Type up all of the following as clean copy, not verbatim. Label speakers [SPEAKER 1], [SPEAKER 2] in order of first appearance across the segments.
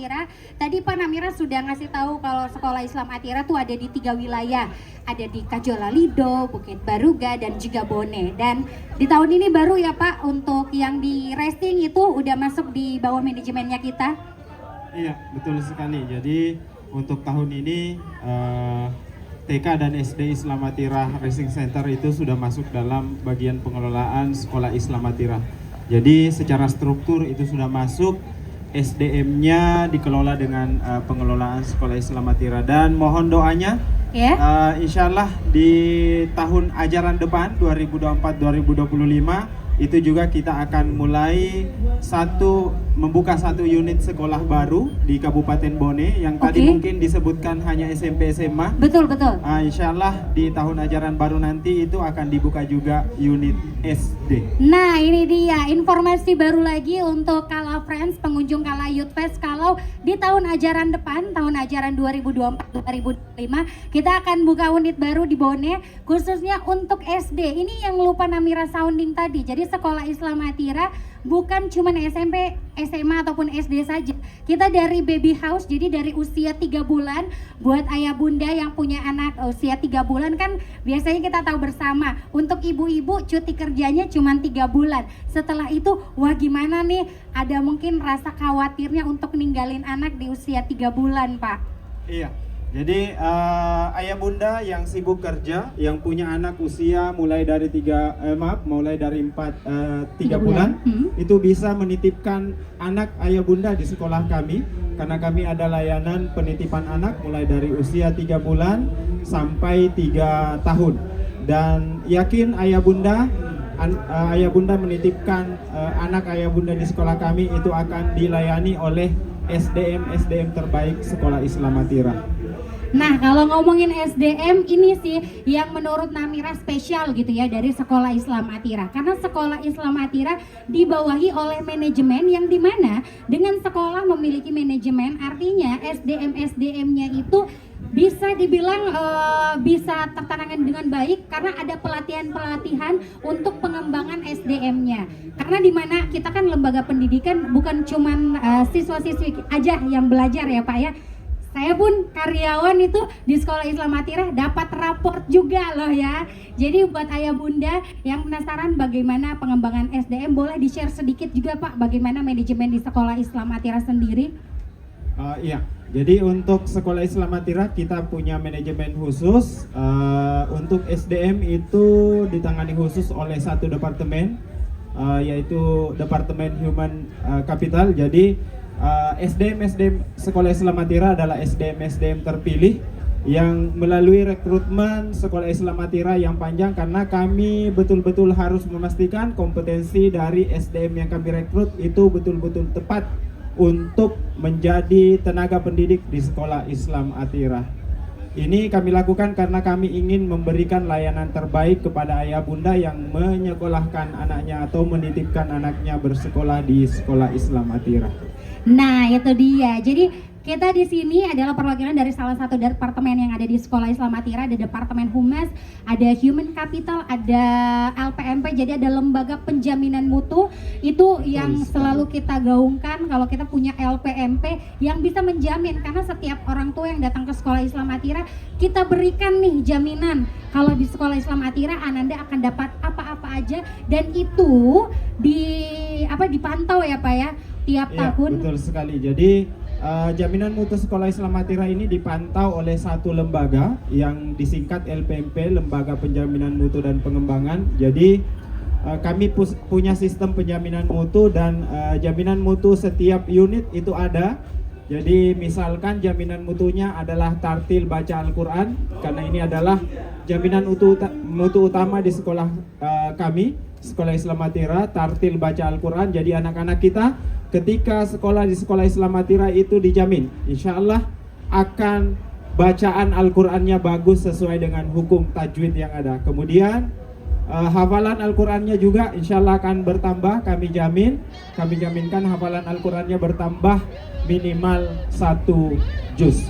[SPEAKER 1] Atira. Tadi Pak Namira sudah ngasih tahu kalau Sekolah Islam Atira tuh ada di 3 wilayah. Ada di Kajolalido, Bukit Baruga, dan juga Bone. Dan di tahun ini baru ya Pak, untuk yang di racing itu udah masuk di bawah manajemennya kita.
[SPEAKER 2] Iya, betul sekali. Jadi untuk tahun ini TK dan SD Islam Atira Racing Center itu sudah masuk dalam bagian pengelolaan Sekolah Islam Atira. Jadi secara struktur itu sudah masuk, SDM-nya dikelola dengan pengelolaan Sekolah Islam Atira, dan mohon doanya insya Allah di tahun ajaran depan 2024-2025 itu juga kita akan mulai membuka satu unit sekolah baru di Kabupaten Bone yang tadi mungkin disebutkan hanya SMP SMA.
[SPEAKER 1] Betul.
[SPEAKER 2] Insya Allah di tahun ajaran baru nanti itu akan dibuka juga unit SD.
[SPEAKER 1] Nah ini dia informasi baru lagi untuk Kala Friends, pengunjung Kala Youth Fest. Kalau di tahun ajaran depan, tahun ajaran 2024-2025 kita akan buka unit baru di Bone khususnya untuk SD. Ini yang lupa Namira sounding tadi. Jadi Sekolah Islam Atira bukan cuma SMP, SMA ataupun SD saja. Kita dari baby house, jadi dari usia 3 bulan. Buat ayah bunda yang punya anak usia 3 bulan kan biasanya kita tahu bersama, untuk ibu-ibu cuti kerjanya cuma 3 bulan. Setelah itu wah gimana nih, ada mungkin rasa khawatirnya untuk ninggalin anak di usia 3 bulan Pak.
[SPEAKER 2] Iya. Jadi ayah bunda yang sibuk kerja, yang punya anak usia mulai dari 3 bulan, itu bisa menitipkan anak ayah bunda di sekolah kami, karena kami ada layanan penitipan anak mulai dari usia 3 bulan sampai 3 tahun. Dan yakin ayah bunda menitipkan anak ayah bunda di sekolah kami itu akan dilayani oleh SDM terbaik Sekolah Islam Atira.
[SPEAKER 1] Nah kalau ngomongin SDM ini sih yang menurut Namira spesial gitu ya dari Sekolah Islam Atira, karena Sekolah Islam Atira dibawahi oleh manajemen yang dimana dengan sekolah memiliki manajemen, artinya SDM-nya itu bisa dibilang bisa tertanamkan dengan baik karena ada pelatihan untuk pengembangan SDM-nya. Karena dimana kita kan lembaga pendidikan bukan cuman siswa-siswi aja yang belajar ya Pak ya. Saya pun karyawan itu di Sekolah Islam Atira dapat raport juga loh ya. Jadi buat ayah bunda yang penasaran bagaimana pengembangan SDM, boleh di-share sedikit juga Pak bagaimana manajemen di Sekolah Islam Atira sendiri?
[SPEAKER 2] Iya, jadi untuk Sekolah Islam Atira kita punya manajemen khusus. Untuk SDM itu ditangani khusus oleh satu departemen, yaitu Departemen Human Capital. Jadi SDM Sekolah Islam Atira adalah SDM terpilih yang melalui rekrutmen Sekolah Islam Atira yang panjang, karena kami betul-betul harus memastikan kompetensi dari SDM yang kami rekrut itu betul-betul tepat untuk menjadi tenaga pendidik di Sekolah Islam Atira. Ini kami lakukan karena kami ingin memberikan layanan terbaik kepada ayah bunda yang menyekolahkan anaknya atau menitipkan anaknya bersekolah di Sekolah Islam Atira.
[SPEAKER 1] Nah itu dia. Jadi kita di sini adalah perwakilan dari salah satu departemen yang ada di Sekolah Islam Atira. Ada Departemen Humas, ada Human Capital, ada LPMP. Jadi ada lembaga penjaminan mutu. Itu yang selalu kita gaungkan kalau kita punya LPMP yang bisa menjamin, karena setiap orang tua yang datang ke Sekolah Islam Atira kita berikan nih jaminan kalau di Sekolah Islam Atira Ananda akan dapat apa-apa aja, dan itu dipantau ya Pak ya tiap tahun.
[SPEAKER 2] Betul sekali. Jadi jaminan mutu Sekolah Islam Atira ini dipantau oleh satu lembaga yang disingkat LPMP, Lembaga Penjaminan Mutu dan Pengembangan. Jadi kami punya sistem penjaminan mutu, dan jaminan mutu setiap unit itu ada. Jadi misalkan jaminan mutunya adalah tartil baca Al-Quran, karena ini adalah jaminan mutu utama di sekolah kami, Sekolah Islam Atira, tartil baca Al-Quran. Jadi anak-anak kita ketika sekolah di Sekolah Islam Atira itu dijamin insya Allah akan bacaan Al-Qurannya bagus sesuai dengan hukum tajwid yang ada. Kemudian hafalan Al-Qurannya juga insya Allah akan bertambah. Kami jaminkan hafalan Al-Qurannya bertambah minimal 1 juz.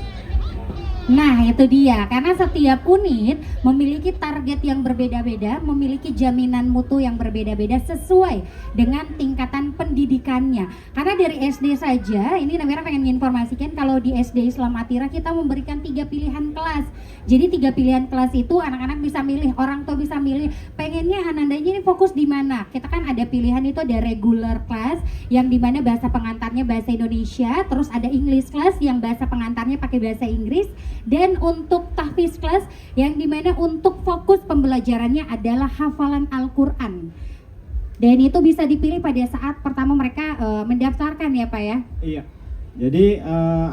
[SPEAKER 1] Nah, itu dia. Karena setiap unit memiliki target yang berbeda-beda, memiliki jaminan mutu yang berbeda-beda sesuai dengan tingkatan pendidikannya. Karena dari SD saja, ini Namira pengen informasikan kalau di SD Islam Atira kita memberikan 3 pilihan kelas. Jadi 3 pilihan kelas itu anak-anak bisa milih, orang tua bisa milih, pengennya anandanya ini fokus di mana. Kita kan ada pilihan itu, ada regular class yang dimana bahasa pengantarnya bahasa Indonesia, terus ada English class yang bahasa pengantarnya pakai bahasa Inggris, dan untuk tahfiz kelas yang dimana untuk fokus pembelajarannya adalah hafalan Al-Quran. Dan itu bisa dipilih pada saat pertama mereka mendaftarkan ya Pak ya?
[SPEAKER 2] Iya. Jadi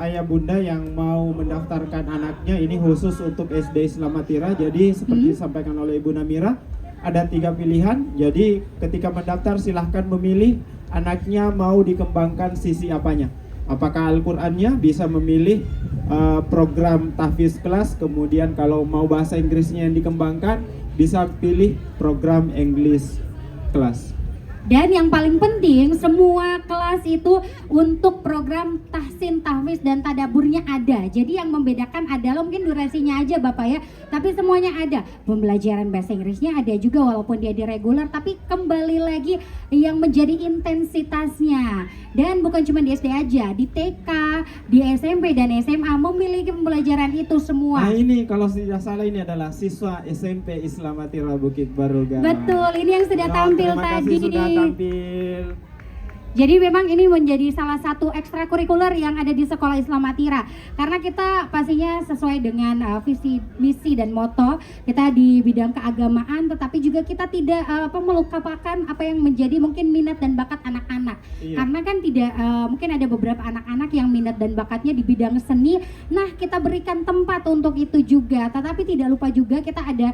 [SPEAKER 2] ayah bunda yang mau mendaftarkan anaknya ini khusus untuk SD Islam Atira. Jadi seperti disampaikan oleh Ibu Namira, ada 3 pilihan. Jadi ketika mendaftar silahkan memilih anaknya mau dikembangkan sisi apanya. Apakah Al-Qur'annya, bisa memilih program tahfiz kelas, kemudian kalau mau bahasa Inggrisnya yang dikembangkan bisa pilih program English kelas.
[SPEAKER 1] Dan yang paling penting semua kelas itu untuk program tahsin, tahfiz dan tadaburnya ada. Jadi yang membedakan adalah mungkin durasinya aja Bapak ya, tapi semuanya ada. Pembelajaran bahasa Inggrisnya ada juga walaupun dia di reguler, tapi kembali lagi yang menjadi intensitasnya. Dan bukan cuma di SD aja, di TK, di SMP dan SMA memiliki pembelajaran itu semua.
[SPEAKER 2] Nah ini kalau tidak salah ini adalah siswa SMP Islam Atira Bukit Baruga.
[SPEAKER 1] Betul, ini yang sudah tampil
[SPEAKER 2] terima
[SPEAKER 1] tadi.
[SPEAKER 2] kasih sudah tampil.
[SPEAKER 1] Jadi memang ini menjadi salah satu ekstrakurikuler yang ada di Sekolah Islam Atira. Karena kita pastinya sesuai dengan visi, misi dan moto kita di bidang keagamaan, tetapi juga kita tidak melupakan apa yang menjadi mungkin minat dan bakat anak-anak.
[SPEAKER 2] Iya.
[SPEAKER 1] Karena kan tidak mungkin ada beberapa anak-anak yang minat dan bakatnya di bidang seni. Nah, kita berikan tempat untuk itu juga. Tetapi tidak lupa juga kita ada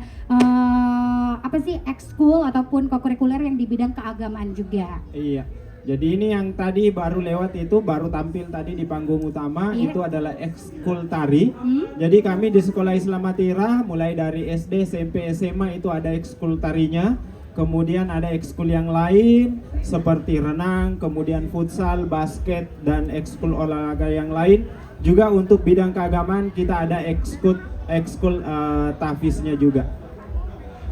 [SPEAKER 1] ekskul ataupun kokurikuler yang di bidang keagamaan juga.
[SPEAKER 2] Iya. Jadi ini yang tadi baru lewat itu, baru tampil tadi di panggung utama,
[SPEAKER 1] Iya.
[SPEAKER 2] itu adalah ekskul tari. Jadi kami di Sekolah Islam Atira mulai dari SD, SMP, SMA itu ada ekskul tarinya. Kemudian ada ekskul yang lain seperti renang, kemudian futsal, basket, dan ekskul olahraga yang lain. Juga untuk bidang keagamaan kita ada ekskul tahfiznya juga.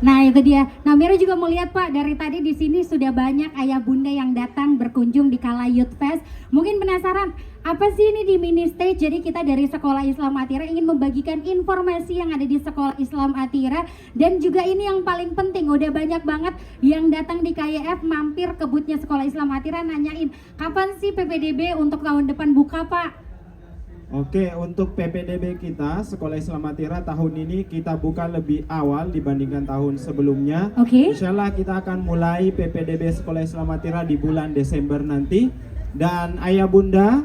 [SPEAKER 1] Nah itu dia. Nah Mira juga melihat Pak dari tadi di sini sudah banyak ayah bunda yang datang berkunjung di Kala Youth Fest. Mungkin penasaran apa sih ini di mini stage? Jadi kita dari Sekolah Islam Atira ingin membagikan informasi yang ada di Sekolah Islam Atira, dan juga ini yang paling penting udah banyak banget yang datang di KYF mampir ke boothnya Sekolah Islam Atira nanyain kapan sih PPDB untuk tahun depan buka Pak?
[SPEAKER 2] Oke, untuk PPDB kita Sekolah Islam Atira tahun ini kita buka lebih awal dibandingkan tahun sebelumnya.
[SPEAKER 1] Oke.
[SPEAKER 2] Insya Allah kita akan mulai PPDB Sekolah Islam Atira di bulan Desember nanti. Dan ayah bunda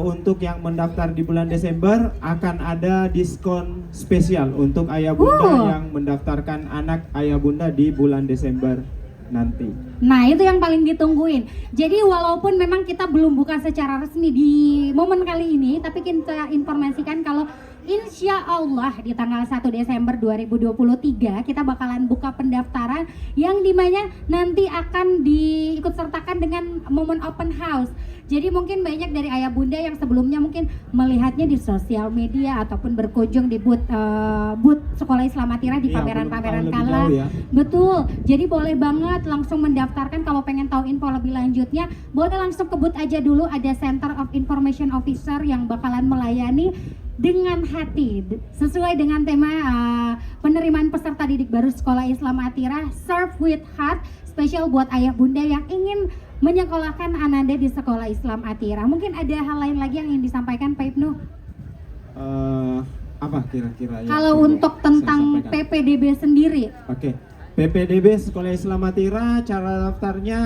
[SPEAKER 2] untuk yang mendaftar di bulan Desember akan ada diskon spesial untuk ayah bunda yang mendaftarkan anak ayah bunda di bulan Desember nanti.
[SPEAKER 1] Nah itu yang paling ditungguin. Jadi walaupun memang kita belum buka secara resmi di momen kali ini, tapi kita informasikan kalau insya Allah di tanggal 1 Desember 2023 kita bakalan buka pendaftaran yang dimana nanti akan diikut sertakan dengan momen open house. Jadi mungkin banyak dari ayah bunda yang sebelumnya mungkin melihatnya di sosial media ataupun berkunjung di booth Sekolah Islam Atira di pameran-pameran Kala.
[SPEAKER 2] Ya.
[SPEAKER 1] Betul. Jadi boleh banget langsung mendaftarkan. Kalau pengen tahu info lebih lanjutnya, boleh langsung ke booth aja dulu. Ada Center of Information Officer yang bakalan melayani dengan hati sesuai dengan tema penerimaan peserta didik baru Sekolah Islam Atira, Serve with Heart, spesial buat ayah bunda yang ingin menyekolahkan ananda di Sekolah Islam Atira. Mungkin ada hal lain lagi yang ingin disampaikan Pak Ibnu?
[SPEAKER 2] Apa kira-kira yang
[SPEAKER 1] Kalau
[SPEAKER 2] perlu
[SPEAKER 1] untuk
[SPEAKER 2] saya
[SPEAKER 1] tentang
[SPEAKER 2] sampaikan?
[SPEAKER 1] PPDB sendiri.
[SPEAKER 2] Oke, PPDB Sekolah Islam Atira, cara daftarnya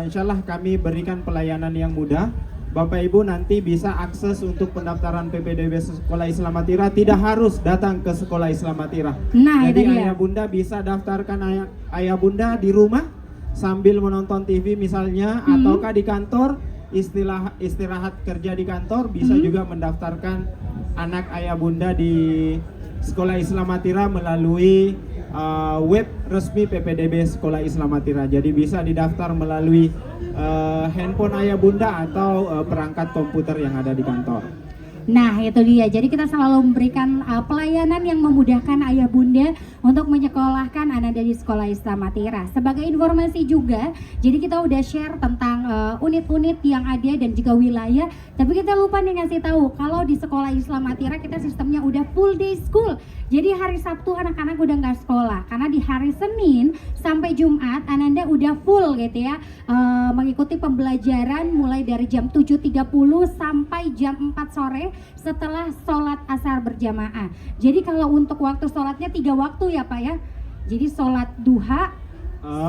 [SPEAKER 2] insya Allah kami berikan pelayanan yang mudah. Bapak Ibu nanti bisa akses untuk pendaftaran PPDB Sekolah Islam Atira, tidak harus datang ke Sekolah Islam Atira.
[SPEAKER 1] Nah,
[SPEAKER 2] Jadi
[SPEAKER 1] itu dia.
[SPEAKER 2] ayah bunda bisa daftarkan ayah bunda di rumah sambil menonton TV misalnya, ataukah di kantor istirahat kerja di kantor bisa juga mendaftarkan anak ayah bunda di Sekolah Islam Atira melalui web resmi PPDB Sekolah Islam Atira. Jadi bisa didaftar melalui handphone ayah bunda atau perangkat komputer yang ada di kantor.
[SPEAKER 1] Nah itu dia, jadi kita selalu memberikan pelayanan yang memudahkan ayah bunda untuk menyekolahkan Ananda di Sekolah Islam Atira. Sebagai informasi juga, jadi kita udah share tentang unit-unit yang ada dan juga wilayah, tapi kita lupa nih ngasih tahu kalau di Sekolah Islam Atira kita sistemnya udah full day school. Jadi hari Sabtu anak-anak udah nggak sekolah, karena di hari Senin sampai Jumat Ananda udah full gitu ya, mengikuti pembelajaran mulai dari jam 7.30 sampai jam 4 sore setelah sholat asar berjamaah. Jadi kalau untuk waktu sholatnya 3 waktu ya Pak ya. Jadi sholat duha,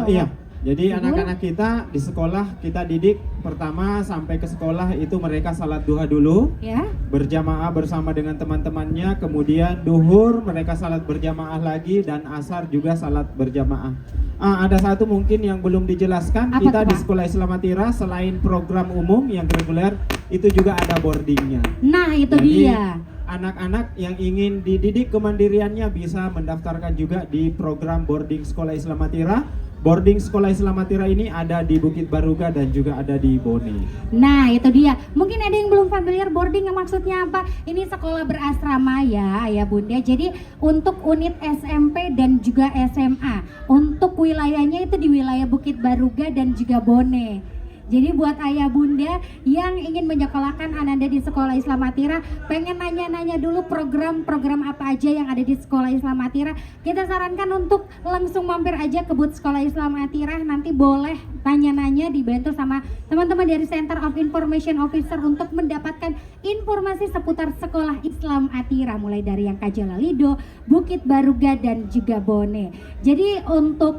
[SPEAKER 2] Iya, jadi
[SPEAKER 1] zuhur.
[SPEAKER 2] anak-anak kita di sekolah kita didik pertama sampai ke sekolah itu mereka salat duha dulu,
[SPEAKER 1] Ya.
[SPEAKER 2] berjamaah bersama dengan teman-temannya, kemudian duhur mereka salat berjamaah lagi, dan asar juga salat berjamaah. Ada satu mungkin yang belum dijelaskan,
[SPEAKER 1] Apa
[SPEAKER 2] kita
[SPEAKER 1] tuh,
[SPEAKER 2] di
[SPEAKER 1] Pak?
[SPEAKER 2] Sekolah Islam Atira selain program umum yang reguler itu juga ada boardingnya.
[SPEAKER 1] Nah itu
[SPEAKER 2] Jadi,
[SPEAKER 1] dia.
[SPEAKER 2] anak-anak yang ingin dididik kemandiriannya bisa mendaftarkan juga di program boarding Sekolah Islam Atira. Boarding Sekolah Islam Atira ini ada di Bukit Baruga dan juga ada di Bone.
[SPEAKER 1] Nah itu dia, mungkin ada yang belum familiar boarding yang maksudnya apa. Ini sekolah berasrama ya ayah bunda. Jadi untuk unit SMP dan juga SMA, untuk wilayahnya itu di wilayah Bukit Baruga dan juga Bone. Jadi buat ayah bunda yang ingin menyekolahkan Ananda di Sekolah Islam Atira, pengen nanya-nanya dulu program-program apa aja yang ada di Sekolah Islam Atira, kita sarankan untuk langsung mampir aja ke booth Sekolah Islam Atira. Nanti boleh tanya-nanya, dibantu sama teman-teman dari Center of Information Officer untuk mendapatkan informasi seputar Sekolah Islam Atira, mulai dari yang Kajalalido, Bukit Baruga dan juga Bone. Jadi untuk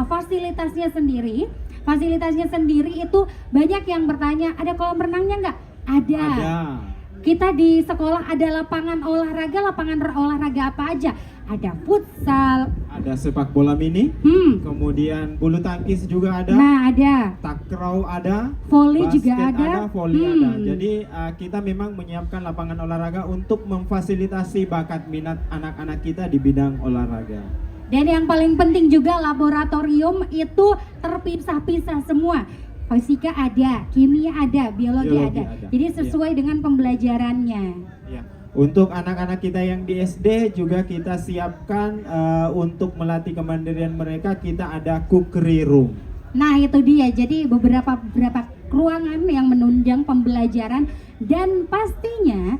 [SPEAKER 1] fasilitasnya sendiri itu banyak yang bertanya, ada kolam renangnya nggak? Ada. Kita di sekolah ada lapangan olahraga apa aja? Ada futsal,
[SPEAKER 2] Ada sepak bola mini, kemudian bulu tangkis juga ada,
[SPEAKER 1] nah ada,
[SPEAKER 2] takraw ada,
[SPEAKER 1] volley
[SPEAKER 2] basket
[SPEAKER 1] juga ada,
[SPEAKER 2] volley ada. Jadi kita memang menyiapkan lapangan olahraga untuk memfasilitasi bakat minat anak-anak kita di bidang olahraga.
[SPEAKER 1] Dan yang paling penting juga laboratorium itu terpisah-pisah semua. Fisika ada, kimia ada, biologi ada. Jadi sesuai dengan pembelajarannya.
[SPEAKER 2] Ya. Untuk anak-anak kita yang di SD juga kita siapkan untuk melatih kemandirian mereka, kita ada cookery room.
[SPEAKER 1] Nah itu dia, jadi beberapa ruangan yang menunjang pembelajaran. Dan pastinya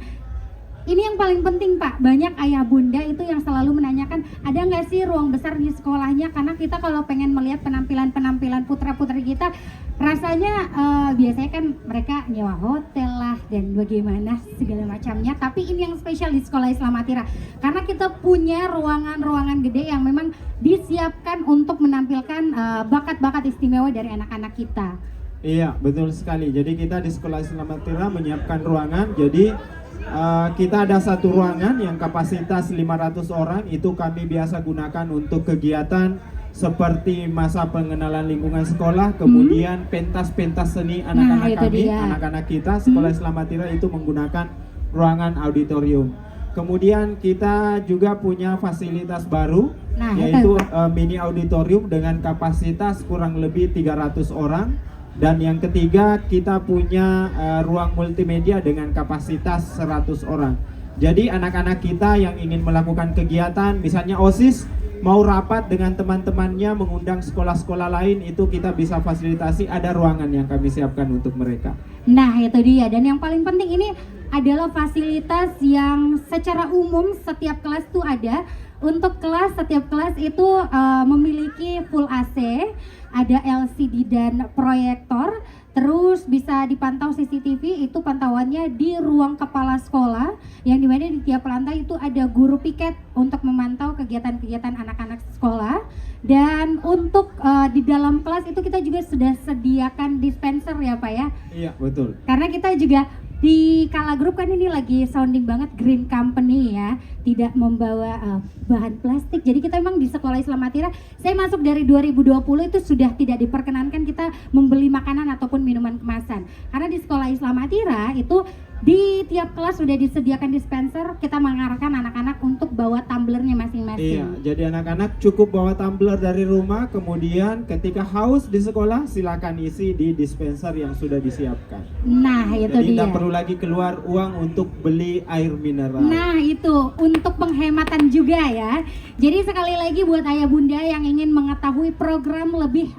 [SPEAKER 1] ini yang paling penting Pak, banyak ayah bunda itu yang selalu menanyakan, ada nggak sih ruang besar di sekolahnya? Karena kita kalau pengen melihat penampilan putra-putri kita, rasanya biasanya kan mereka nyewa hotel lah dan bagaimana segala macamnya. Tapi ini yang spesial di Sekolah Islam Atira, karena kita punya ruangan-ruangan gede yang memang disiapkan untuk menampilkan bakat-bakat istimewa dari anak-anak kita.
[SPEAKER 2] Iya, betul sekali. Jadi kita di Sekolah Islam Atira menyiapkan ruangan. Jadi kita ada satu ruangan yang kapasitas 500 orang, itu kami biasa gunakan untuk kegiatan seperti masa pengenalan lingkungan sekolah, kemudian pentas-pentas seni anak-anak anak-anak kita. Sekolah Islam Atira itu menggunakan ruangan auditorium. Kemudian kita juga punya fasilitas baru, yaitu mini auditorium dengan kapasitas kurang lebih 300 orang. Dan yang ketiga, kita punya ruang multimedia dengan kapasitas 100 orang. Jadi anak-anak kita yang ingin melakukan kegiatan, misalnya OSIS, mau rapat dengan teman-temannya, mengundang sekolah-sekolah lain, itu kita bisa fasilitasi, ada ruangan yang kami siapkan untuk mereka.
[SPEAKER 1] Nah itu dia, dan yang paling penting ini adalah fasilitas yang secara umum setiap kelas tuh ada. Untuk setiap kelas itu memiliki full AC, ada LCD dan proyektor, terus bisa dipantau CCTV, itu pantauannya di ruang kepala sekolah, yang dimana di tiap lantai itu ada guru piket untuk memantau kegiatan-kegiatan anak-anak sekolah. Dan untuk di dalam kelas itu kita juga sudah sediakan dispenser ya Pak ya?
[SPEAKER 2] Iya betul.
[SPEAKER 1] Karena kita juga di Kala Group kan ini lagi sounding banget green company ya, tidak membawa bahan plastik. Jadi kita memang di Sekolah Islam Atira, saya masuk dari 2020 itu sudah tidak diperkenankan kita membeli makanan ataupun minuman kemasan. Karena di Sekolah Islam Atira itu Di tiap kelas sudah disediakan dispenser, kita mengarahkan anak-anak untuk bawa tumblernya masing-masing.
[SPEAKER 2] Iya, jadi anak-anak cukup bawa tumbler dari rumah, kemudian ketika haus di sekolah silakan isi di dispenser yang sudah disiapkan.
[SPEAKER 1] Nah, itu
[SPEAKER 2] Jadi
[SPEAKER 1] dia.
[SPEAKER 2] tidak perlu lagi keluar uang untuk beli air mineral.
[SPEAKER 1] Nah, itu untuk penghematan juga ya. Jadi sekali lagi buat ayah bunda yang ingin mengetahui program lebih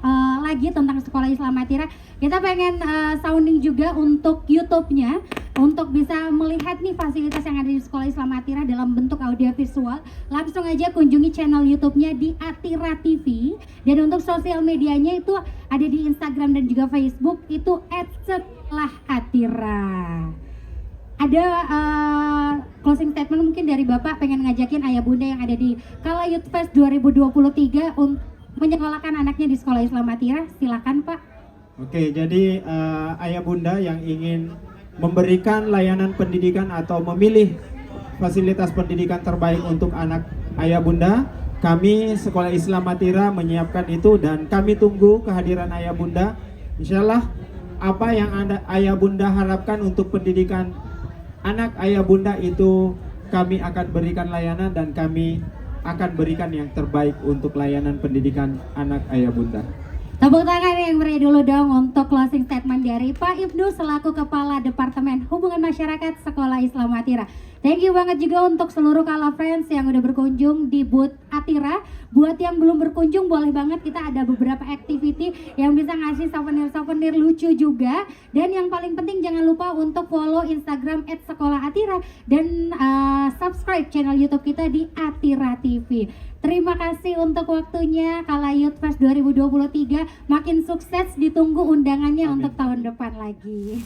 [SPEAKER 1] lagi tentang Sekolah Islam Atira, kita pengen sounding juga untuk YouTube-nya untuk bisa melihat nih fasilitas yang ada di Sekolah Islam Atira dalam bentuk audio visual. Langsung aja kunjungi channel YouTube-nya di Atira TV, dan untuk sosial medianya itu ada di Instagram dan juga Facebook itu @sekolahAtira. Ada closing statement mungkin dari Bapak pengen ngajakin ayah bunda yang ada di Kala Youth Fest 2023 untuk menyekolahkan anaknya di Sekolah Islam Atira. Silakan Pak.
[SPEAKER 2] Oke, jadi ayah bunda yang ingin memberikan layanan pendidikan atau memilih fasilitas pendidikan terbaik untuk anak ayah bunda, kami Sekolah Islam Atira menyiapkan itu dan kami tunggu kehadiran ayah bunda. Insyaallah apa yang ayah bunda harapkan untuk pendidikan anak ayah bunda itu kami akan berikan layanan dan kami akan berikan yang terbaik untuk layanan pendidikan anak ayah bunda.
[SPEAKER 1] Tepuk tangan yang beri dulu dong untuk closing statement dari Pak Ibnu selaku Kepala Departemen Hubungan Masyarakat Sekolah Islam Atira. Thank you banget juga untuk seluruh Kala Friends yang udah berkunjung di booth Atira. Buat yang belum berkunjung boleh banget, kita ada beberapa activity yang bisa ngasih souvenir-souvenir lucu juga. Dan yang paling penting jangan lupa untuk follow Instagram @sekolahatira dan subscribe channel YouTube kita di Atira TV. Terima kasih untuk waktunya Kala Youth Fest 2023. Makin sukses, ditunggu undangannya
[SPEAKER 2] Amin.
[SPEAKER 1] untuk tahun depan lagi.